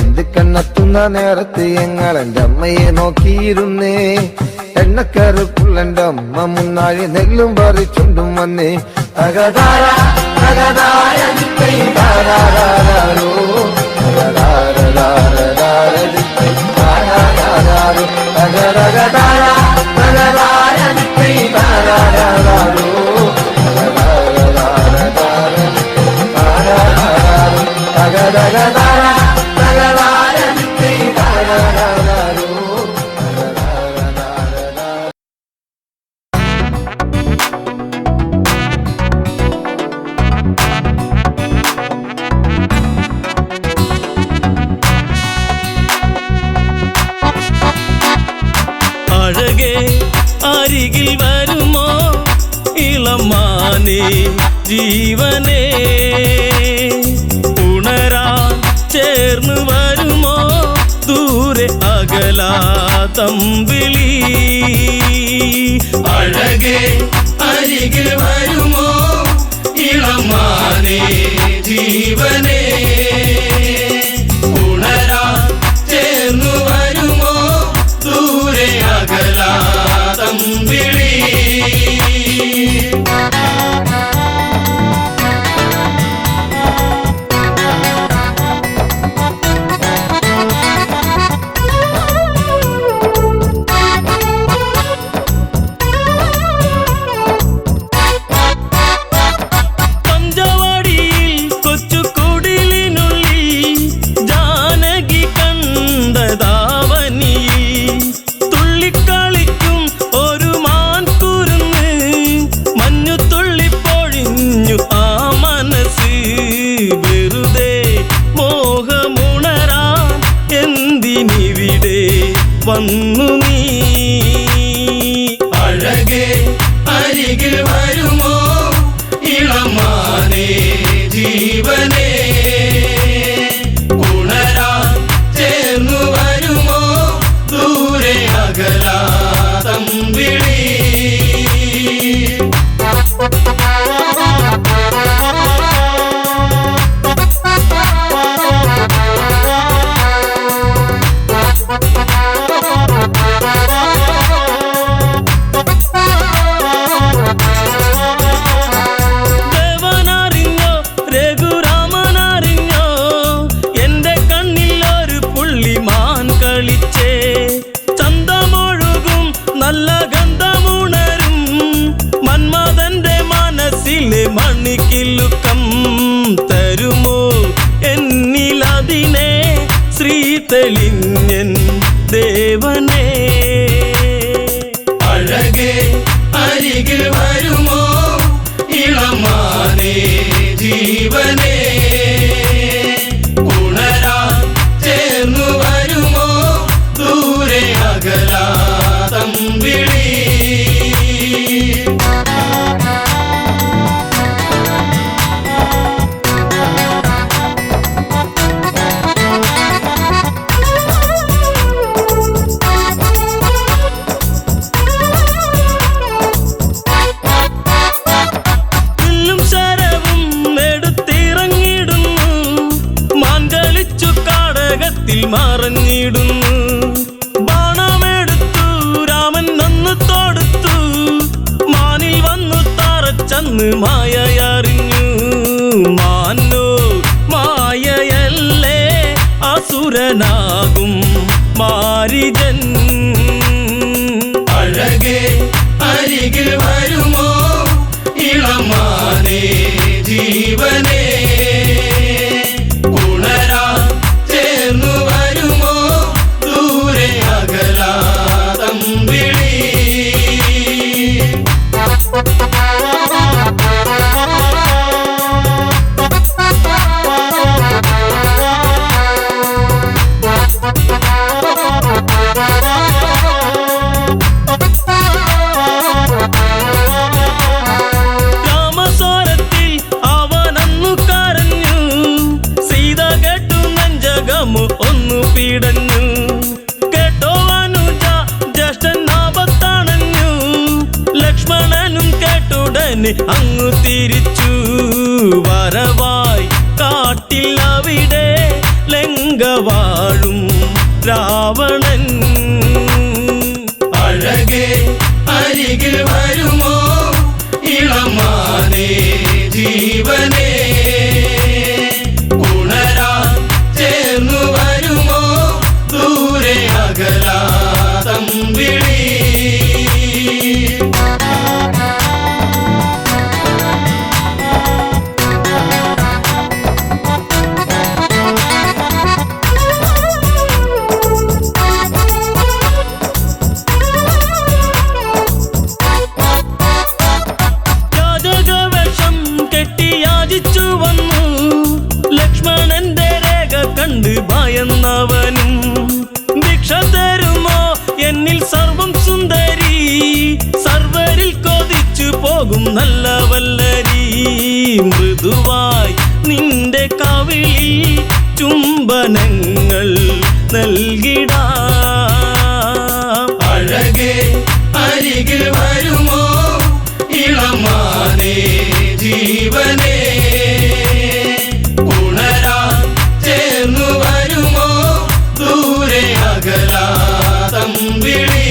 എന്തിക്കെന്നെത്തുന്ന നേരത്ത് ഞങ്ങൾ എൻ്റെ അമ്മയെ നോക്കിയിരുന്നേ എണ്ണക്കറുപ്പുള്ള എൻ്റെ അമ്മ മുന്നാഴി നെല്ലും പറിച്ചോണ്ടും വന്നേ തകതാര തകതാര താരാരോ തകതകതാര അരികിൽ വരുമോ ഇളമാനേ ജീവനേ ഉണരാൻ ചേർന്ന് വരുമോ ദൂരെ അകലാതമ്പിളി അഴകേ അരികിൽ വരുമോ ഇളമാനേ ജീവനേ ഉണരാൻ ചേർന്നു വരുമോ ദൂരെ അകലാതമ്പിളി വന്നു നീ അഴകേ അരികിൽ വരുമോ ഇളമാനേ ജീവനേ ഉണരാൻ ചേർന്നു വരുമോ ദൂരെ അകലാതമ്പിളി നല്ല ഗന്ധമുണരും മന്മഥന്റെ മനസ്സിലെ മണിക്കിലുക്കം തരുമോ എന്നിലതിനെ ശ്രീ തെളിഞ്ഞൻ ദേവനേ അഴകേ അരികിൽ വരുമോ ഇളമാനേ ജീവനേ ഉണരാൻ ചേർന്നു വരുമോ ദൂരെ അകലാതമ്പിളി മറഞ്ഞിടുന്നു ബാണമെടുത്തു രാമൻ നന്നു തൊടുത്തു മാനിൽ വന്നു തറച്ചന്ന് മായയറിഞ്ഞു മാനോ മായയല്ലേ അസുരനാകും മാരിജൻ അഴകേ അരികിൽ വരുമോ ഇളമാനേ ജീവനേ ഉണരാൻ ചേർന്നു വരുമോ ദൂരെ അകലാതമ്പിളി രാമസ്വരത്തിൽ അവനന്നു കരഞ്ഞു സീത കേട്ടു നെഞ്ചകമു ഒന്നു പീടഞ്ഞു കേട്ടോ അനുജ ജ്യേഷ്ഠൻ ആപത്തണഞ്ഞു ലക്ഷ്മണനും കേട്ടുടനെ അങ്ങു തിരിച്ചു വരവായി കാട്ടിൽ അവിടെ ലങ്ക വാഴും രാവണൻ അഴകേ അരികിൽ വരുമോ ഇളമാനേ ജീവനേ ഉണരാൻ ചേർന്നു വരുമോ ദൂരെ അകലാതമ്പിളി കണ്ട് ഭയന്നവനും ഭിക്ഷ തരുമോ എന്നിൽ സർവം സുന്ദരി പോകും നല്ല വല്ലരി മൃദുവായി നിന്റെ കവിളിൽ ചുംബനങ്ങൾ നൽകിടാം. അഴകേ അരികിൽ വരുമോ ഇളമാനേ ജീവനേ, ഉണരാൻ ചേർന്നു വരുമോ ദൂരെ അകലാതം വിളി.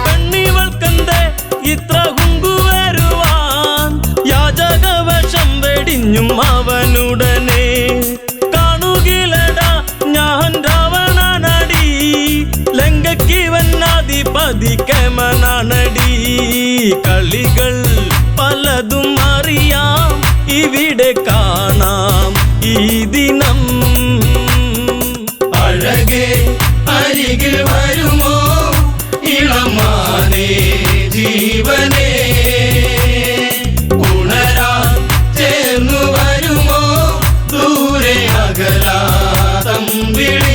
പെണ്ണിവൾക്കെന്തേ ഇത്ര കുങ്കുവരുവാൻ? യാചകവശം വെടിഞ്ഞും അവനുടനെ കാണുകിലടാ ഞാൻ രാവണനടി, ലങ്കയ്ക്കിവനാധിപതി കേമനാണടി. കളികൾ പലതും അറിയാം, ഇവിടെ കാണാം ഈ ദിനം. അഴകേ അരികിൽ വരുമോ ഇളമാനേ ജീവനേ, ഉണരാൻ ചേർന്നു വരുമോ ദൂരെ അകലാതം വിളി.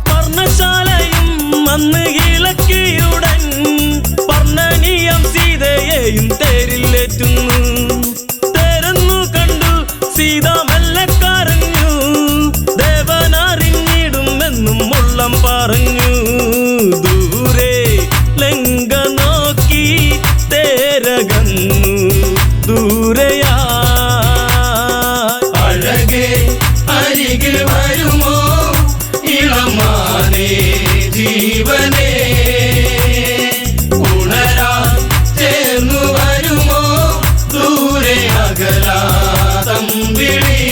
പർണശാലയും അന്ന് ഇളക്കിയുടൻ പർണനീയം സീതയെയും തേരിലേറ്റുന്നു. തേരെന്നു കണ്ടു സീത മെല്ലെ കരഞ്ഞു, ദേവനറിഞ്ഞിടുമെന്നും ഉള്ളം പറഞ്ഞു. ദൂരെ ലങ്ക നോക്കി തേരകന്നു ദൂരയാ. അഴകേ അരികിൽ വരുമോ ഇളമാനേ ജീവനേ, ഉണരാൻ ചേർന്നു വരുമോ ദൂരെ അകലാതം വിളി.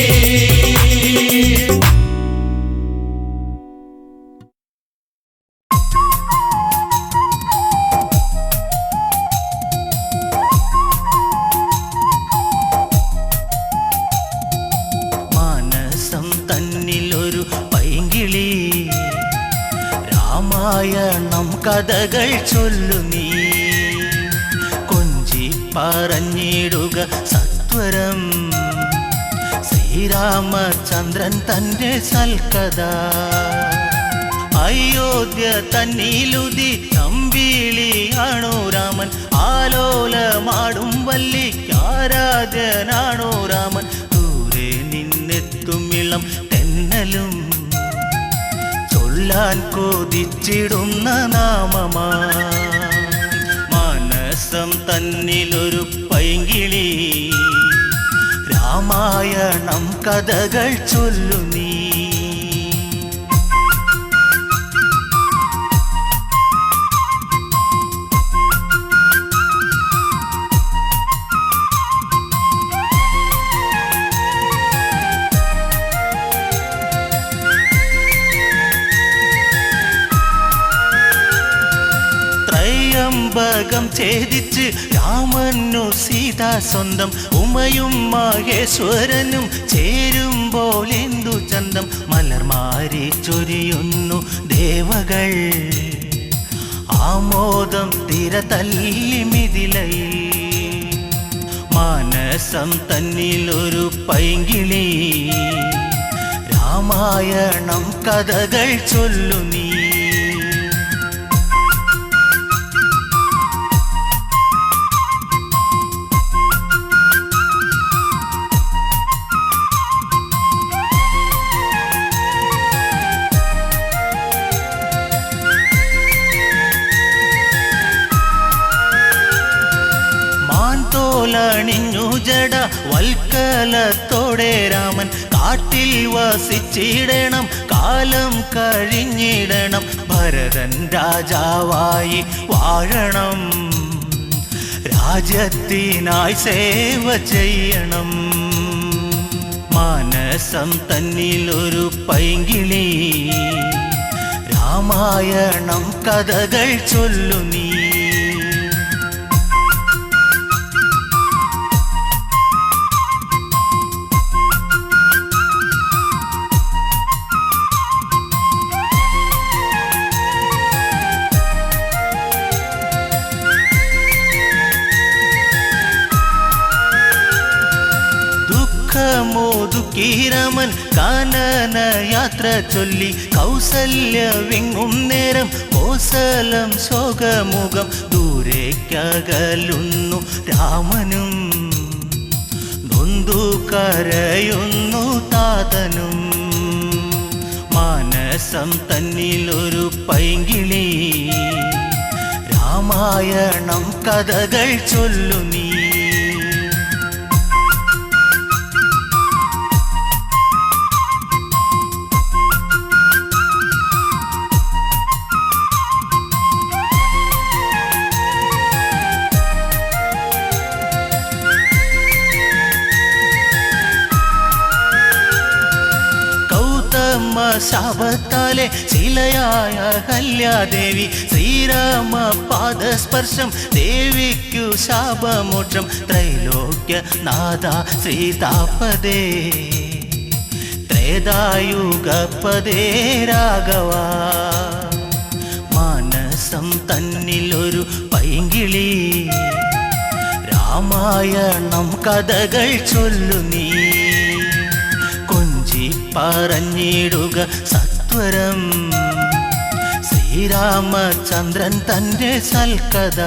മാനസം തന്നിലൊരു പൈങ്കിളി, രാമായണം കഥകൾ ചൊല്ലു നീ. കൊഞ്ചി പറഞ്ഞിടുക സത്വരം ശ്രീരാമചന്ദ്രൻ തന്റെ സൽക്കഥ. അയോധ്യ തന്നിലുതി തമ്പിളിയാണോ രാമൻ, ആലോലമാടും വല്ലിക്കാരാധ്യനാണോ രാമൻ. ദൂരെ നിന്നെത്തുമിളം തെന്നലും ചൊല്ലാൻ കൊതിച്ചിടുന്ന നാമമാ. മാനസം തന്നിലൊരു പൈങ്കിളി, രാമായണം കഥകൾ ചൊല്ലു നീ. ത്രയംബകം ഛേദിച്ച് രാമനു സീത സ്വന്തം, ഉമയും മഹേശ്വരനും ചേരുമ്പോൾ എന്തു ചന്തം. മലർമാരി ചൊരിയുന്നു ദേവകൾ, ആമോദം തിര തല്ലി മിഥിലയിൽ. മാനസം തന്നിലൊരു പൈങ്കിളി, രാമായണം കഥകൾ ചൊല്ലു നീ. മാൻതോലണിഞ്ഞു ജട വൽക്കലത്തോടെ രാമൻ, കാട്ടിൽ വസിച്ചിടണം കാലം കഴിഞ്ഞിടണം. ഭരതൻ രാജാവായി വാഴണം, രാജ്യത്തിനായി സേവ ചെയ്യണം. മാനസം തന്നിലൊരു പൈങ്കിളി, രാമായണം കഥകൾ ചൊല്ലു നീ. മോദുക്കീരമൻ കാനന യാത്ര ചൊല്ലി കൗസല്യ വിങ്ങും നേരം കോസലം ശോകമുഖം ദൂരേക്കകലുന്നു രാമനും നൊന്തു കരയുന്നു താതനും. മാനസം തന്നിലൊരു പൈങ്കിളി രാമായണം കഥകൾ ചൊല്ലു നീ. ശാപത്താലെ ശിലയായ കല്യാദേവി ശ്രീരാമ പാദസ്പർശം ദേവിക്കു ശാപമോക്ഷം ത്രൈലോക്യ നാഥ ശ്രീതാപദേ ത്രേതായുഗപദേ രാഘവ. മാനസം തന്നിലൊരു പൈങ്കിളി രാമായണം കഥകൾ ചൊല്ലു നീ. പറഞ്ഞിടുക സത്വരം ശ്രീരാമചന്ദ്രൻ തന്റെ സൽക്കഥ.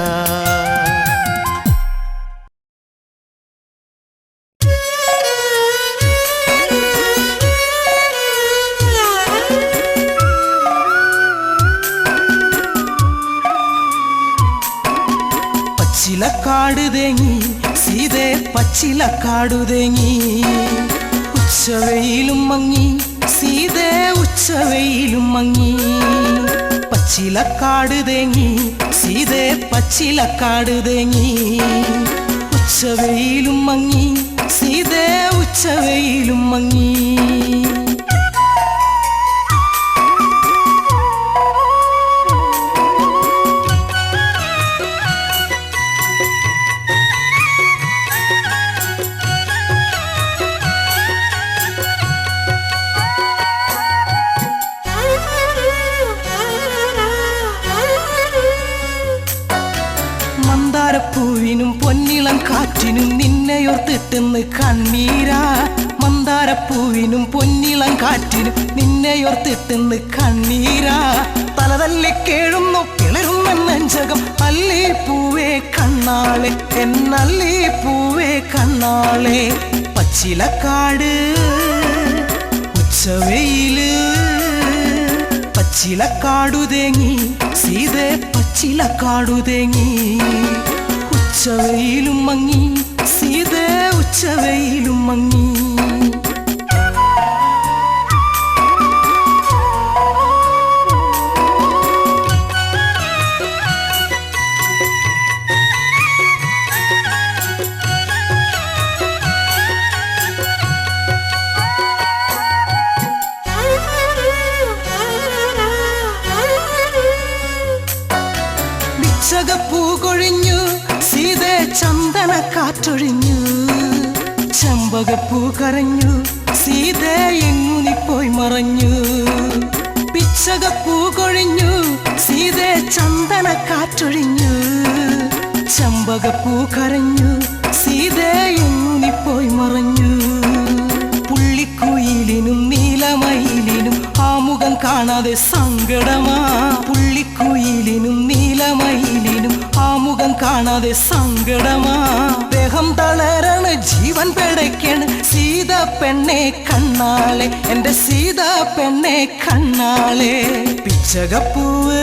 പച്ചിലക്കാട് തേങ്ങി സീതേ പച്ചിലക്കാടു തേങ്ങി ഉച്ചവെയിലും മങ്ങി സീതേ ഉച്ചവെയിലും മങ്ങി. പച്ചിലക്കാട് തേങ്ങി സീതേ പച്ചിലക്കാട് തേങ്ങി ഉച്ചവെയിലും മങ്ങി സീതേ ഉച്ചവെയിലും മങ്ങി. മന്ദാരപ്പൂവിനും പൊന്നിളം കാറ്റിനും നിന്നെയോർത്തിട്ടെന്ന് കണ്ണീരാ. മന്ദാരപ്പൂവിനും പൊന്നിളം കാറ്റിനും നിന്നെയോർത്തിട്ടെന്ന് കണ്ണീരാ. തലതല്ലി കേഴുന്നു കിളരുന്ന നെഞ്ചകം അല്ലി പൂവേ കണ്ണാളെ എന്നല്ലി പൂവേ കണ്ണാളെ. പച്ചിലക്കാട് ഉച്ചവെയില് പച്ചിലക്കാടു തേങ്ങി സീതേ പച്ചിലക്കാടു തേങ്ങി ഉച്ചവെയിലും മങ്ങി സീതേ ഉച്ചവെയിലും മങ്ങി. ചകപ്പൂ കൊഴിഞ്ഞു സീതേ ചന്ദന കാറ്റൊഴിഞ്ഞു. ചെമ്പകപ്പൂ കരഞ്ഞു സീതേ എങ്ങുനിപ്പോയി മറഞ്ഞു. പിച്ചകപ്പൂ കൊഴിഞ്ഞു സീതേ ചന്ദന കാറ്റൊഴിഞ്ഞു. ചെമ്പകപ്പൂ കരഞ്ഞു സീതേ എങ്ങുനിപ്പോയി മറഞ്ഞു. പുള്ളിക്കുയിലിനും നീലമയിലിനും ആമുഖം കാണാതെ സങ്കടമാ. പുള്ളിക്കുയിലിനും നീലമയിലിനും ആമുഖം കാണാതെ സങ്കടമാ. ദേഹം തളരണ ജീവൻ പിടയ്ക്കണ് സീത പെണ്ണെ കണ്ണാളെ എന്റെ സീത പെണ്ണെ കണ്ണാളെ. പിച്ചകപ്പൂവ്